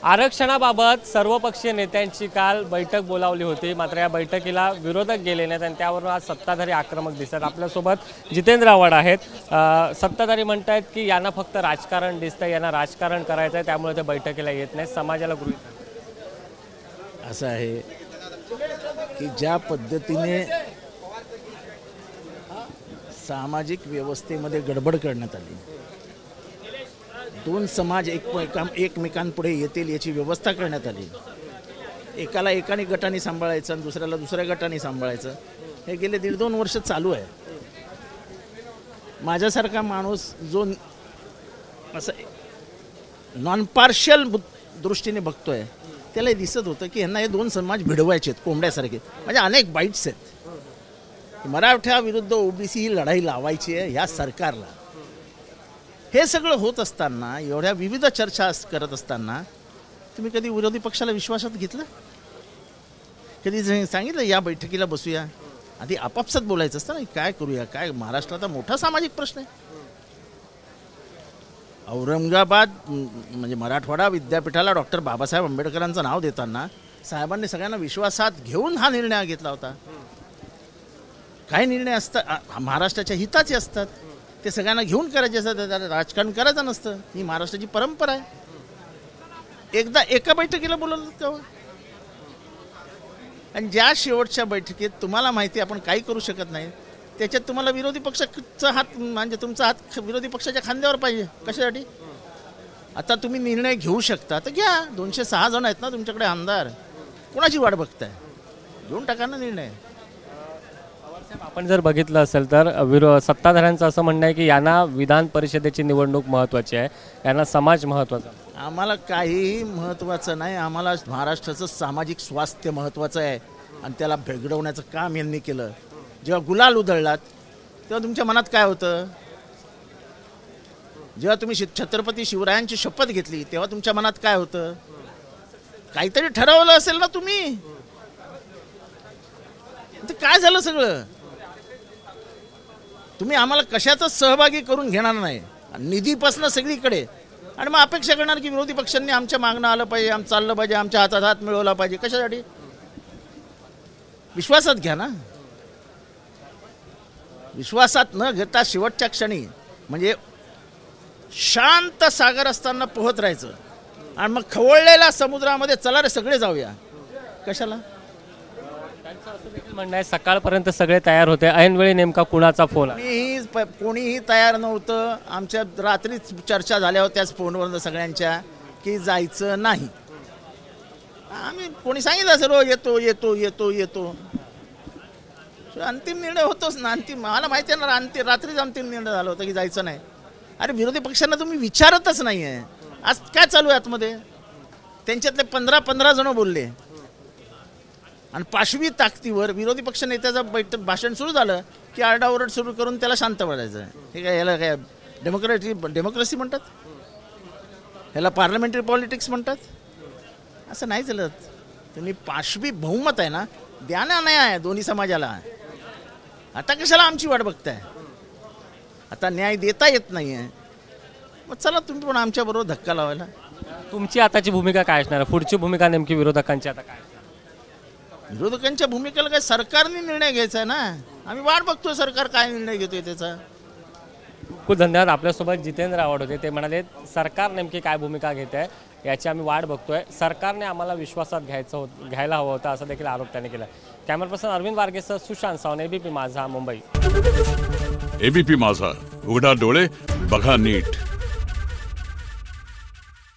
आरक्षणाबाबत सर्वपक्षीय नेत्यांची काल बैठक बोलावली होती, मात्र या बैठकीला विरोधक गेले नाहीत आणि त्यावरून आज सत्ताधारी आक्रमक दिसतात। आपल्यासोबत जितेंद्र आव्हाड आहेत। सत्ताधारी म्हणतात की यांना फक्त राजकारण दिसतं, यांना राजकारण करायचं आहे, त्यामुळे ते बैठकीला येत नाही, समाजाला गृहीत असं आहे की ज्या पद्धतीने सामाजिक व्यवस्थेमध्ये गडबड करण्यात आली, दोन समाज एकमेकांपुढे येतील याची व्यवस्था करण्यात आली, एकाला एकाने गटाने सांभाळायचं आणि दुसऱ्याला दुसऱ्या गटाने सांभाळायचं, हे गेले 1.5-2 वर्ष चालू आहे। माझ्यासारखा माणूस जो असं नॉन पार्शियल दृष्टीने बघतोय, त्याला दिसत होतं की यांना हे दोन समाज भिडवायचे आहेत कोंबड्यासारखे। म्हणजे अनेक बाईट्स आहेत, मराठा विरुद्ध ओबीसी ही लढाई लावायची आहे ह्या सरकारला। हे सगळं होत असताना, एवढ्या विविध चर्चा करत असताना, तुम्ही कधी विरोधी पक्षाला विश्वासात घेतलं? कधी सांगितलं या बैठकीला बसूया? आधी आपापसात बोलायचं असतं ना, काय करूया, काय महाराष्ट्राचा मोठा सामाजिक प्रश्न आहे। औरंगाबाद म्हणजे मराठवाडा विद्यापीठाला डॉक्टर बाबासाहेब आंबेडकरांचं नाव देताना साहेबांनी सगळ्यांना विश्वासात घेऊन हा निर्णय घेतला होता। काही निर्णय असतात महाराष्ट्राच्या हिताचे असतात, ते सगळ्यांना घेऊन करायचे असतात, राजकारण करायचं नसतं। ही महाराष्ट्राची परंपरा आहे। एकदा एका बैठकीला बोलवलं का? आणि ज्या शेवटच्या बैठकीत तुम्हाला माहिती आपण काही करू शकत नाही, त्याच्यात तुम्हाला विरोधी पक्षाचा हात, म्हणजे तुमचा हात विरोधी पक्षाच्या खांद्यावर पाहिजे। कशासाठी? आता तुम्ही निर्णय घेऊ शकता तर घ्या, 206 जण आहेत ना तुमच्याकडे आमदार, कोणाची वाट बघताय? घेऊन टाका ना निर्णय। आपण जर बघितलं असेल तर सत्ताधाऱ्यांचं असं म्हणणं आहे की यांना विधान परिषदेची निवडणूक महत्त्वाची आहे, यांना समाज महत्त्वाचा। आम्हाला काहीही महत्त्वाचं नाही, आम्हाला महाराष्ट्राचं सामाजिक स्वास्थ्य महत्त्वाचं आहे आणि त्याला भेगडवण्याचं काम यांनी केलं। जेव्हा गुलाल उधळलात तेव्हा तुमच्या मनात काय होतं? जेव्हा तुम्ही छत्रपती शिवरायांची शपथ घेतली तेव्हा तुमच्या मनात काय होतं? काहीतरी ठरवलं असेल ना तुम्ही। ते काय झालं सगळं? तुम्ही आम्हाला कशातच सहभागी करून घेणार नाही, निधीपासून सगळीकडे, आणि मग अपेक्षा करणार की विरोधी पक्षांनी आमच्या मागणं आलं पाहिजे, आमचं चाललं पाहिजे, आमच्या हातात हात मिळवला पाहिजे। कशासाठी? विश्वासात घ्या ना। विश्वासात न घेता शेवटच्या क्षणी म्हणजे शांत सागर असताना पोहत राहायचं आणि मग खवळलेल्या समुद्रामध्ये चला रे सगळे जाऊया, कशाला? म्हणणं आहे सकाळपर्यंत सगळे तयार होते, ऐनवेळी नेमका कुणाचा फोन? कोणीही तयार नव्हतं। आमच्या रात्रीच चर्चा झाल्या होत्या फोनवर सगळ्यांच्या की जायचं नाही। आम्ही कोणी सांगितलं असेल हो येतो येतो येतो येतो, अंतिम निर्णय होतोच ना। मला माहिती आहे ना, रात्रीच अंतिम निर्णय झाला होता की जायचं नाही। अरे विरोधी पक्षांना तुम्ही विचारतच नाही आहे। आज काय चालू आहे आतमध्ये? त्यांच्यातले 15 जण बोलले आणि पाशवी ताकदीवर विरोधी पक्ष नेत्याचं भाषण सुरू झालं की आरडाओरड सुरू करून त्याला शांत पडायचं। हे काय, याला काय डेमोक्रेसी म्हणतात? ह्याला पार्लमेंटरी पॉलिटिक्स म्हणतात? असं नाही चालत। तुम्ही पाशवी बहुमत आहे ना, द्या ना न्याय दोन्ही समाजाला। आता कशाला आमची वाट बघताय? आता न्याय देता येत नाही आहे, मग चला तुम्ही पण आमच्याबरोबर धक्का लावायला। तुमची आताची भूमिका काय असणार? पुढची भूमिका नेमकी विरोधकांची आता काय? विरोधकांच्या भूमिकेला काय, सरकारने निर्णय घ्यायचा आहे ना। आम्ही वाट बघतोय सरकार काय निर्णय घेतोय त्याचा। खूप धन्यवाद। आपल्यासोबत जितेंद्र आव्हाड होते, ते म्हणाले सरकार नेमकी काय भूमिका घेत आहे याची आम्ही वाट बघतोय, सरकारने आम्हाला विश्वासात घ्यायला हवं होतं, असा देखील आरोप त्यांनी केला। कॅमेरा पर्सन अरविंद वारगेसह सुशांत सावंत, एबीपी माझा, मुंबई। एबीपी माझा, उघडा डोळे बघा नीट।